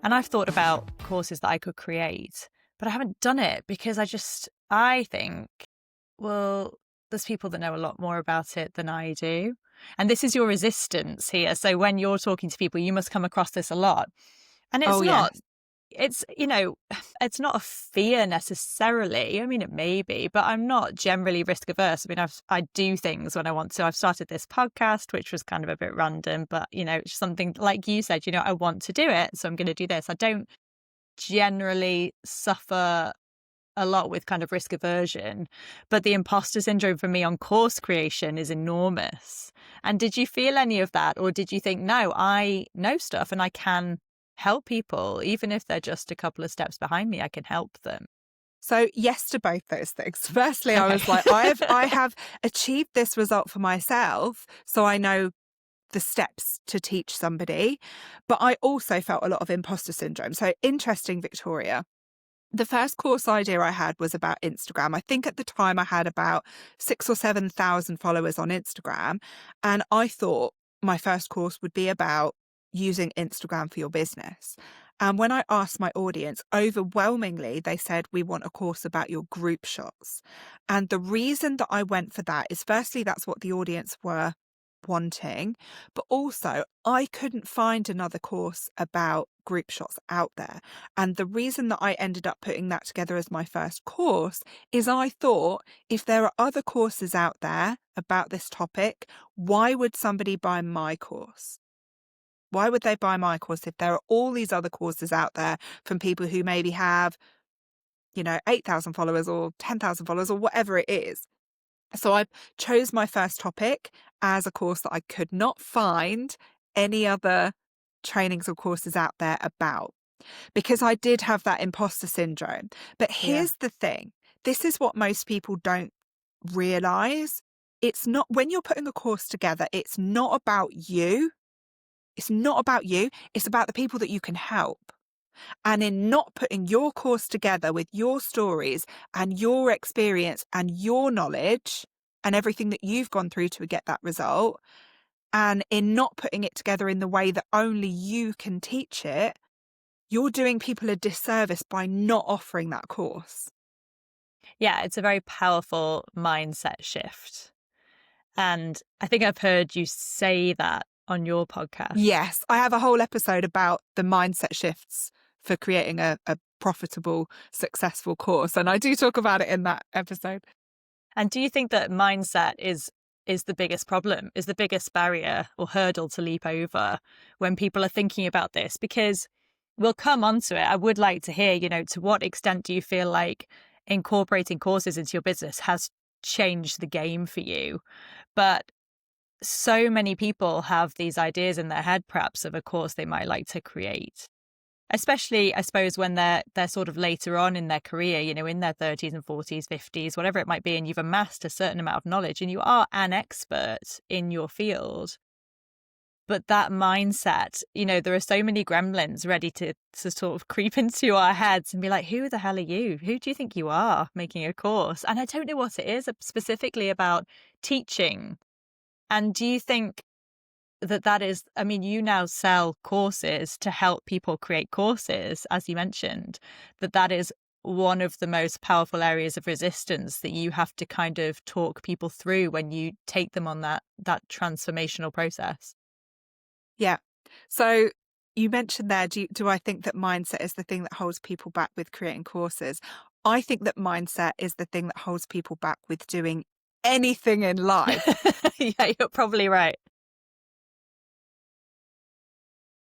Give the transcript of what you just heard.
And I've thought about courses that I could create, but I haven't done it because I think, well, there's people that know a lot more about it than I do. And this is your resistance here. So when you're talking to people, you must come across this a lot. And it's not, Yes. it's not a fear necessarily. I mean, it may be, but I'm not generally risk averse. I mean, I do things when I want to. I've started this podcast, which was kind of a bit random, but, something like you said, I want to do it. So I'm going to do this. I don't generally suffer a lot with kind of risk aversion, but the imposter syndrome for me on course creation is enormous. And did you feel any of that? Or did you think, no, I know stuff and I can help people, even if they're just a couple of steps behind me, I can help them? So yes to both those things. Firstly, I was like, I have achieved this result for myself, so I know the steps to teach somebody. But I also felt a lot of imposter syndrome. So interesting, Victoria. The first course idea I had was about Instagram. I think at the time I had about 6,000 or 7,000 followers on Instagram. And I thought my first course would be about using Instagram for your business. And when I asked my audience, overwhelmingly, they said, we want a course about your group shots. And the reason that I went for that is, firstly, that's what the audience were wanting, but also I couldn't find another course about group shots out there. And the reason that I ended up putting that together as my first course is I thought, if there are other courses out there about this topic, why would somebody buy my course? Why would they buy my course if there are all these other courses out there from people who maybe have, 8,000 followers or 10,000 followers or whatever it is? So I chose my first topic as a course that I could not find any other trainings or courses out there about, because I did have that imposter syndrome. But here's the thing. This is what most people don't realize. It's not, when you're putting a course together, it's not about you. It's not about you. It's about the people that you can help. And in not putting your course together with your stories and your experience and your knowledge and everything that you've gone through to get that result, and in not putting it together in the way that only you can teach it, you're doing people a disservice by not offering that course. Yeah, it's a very powerful mindset shift. And I think I've heard you say that on your podcast. Yes, I have a whole episode about the mindset shifts for creating a profitable, successful course. And I do talk about it in that episode. And do you think that mindset is the biggest problem, is the biggest barrier or hurdle to leap over when people are thinking about this? Because we'll come onto it. I would like to hear, to what extent do you feel like incorporating courses into your business has changed the game for you? But so many people have these ideas in their head, perhaps, of a course they might like to create. Especially, I suppose, when they're sort of later on in their career, in their 30s and 40s, 50s, whatever it might be, and you've amassed a certain amount of knowledge and you are an expert in your field. But that mindset, there are so many gremlins ready to sort of creep into our heads and be like, who the hell are you? Who do you think you are making a course? And I don't know what it is specifically about teaching. And do you think that is, I mean, you now sell courses to help people create courses, as you mentioned, that is one of the most powerful areas of resistance that you have to kind of talk people through when you take them on that transformational process? Yeah. So you mentioned there, do I think that mindset is the thing that holds people back with creating courses? I think that mindset is the thing that holds people back with doing anything in life. Yeah, you're probably right.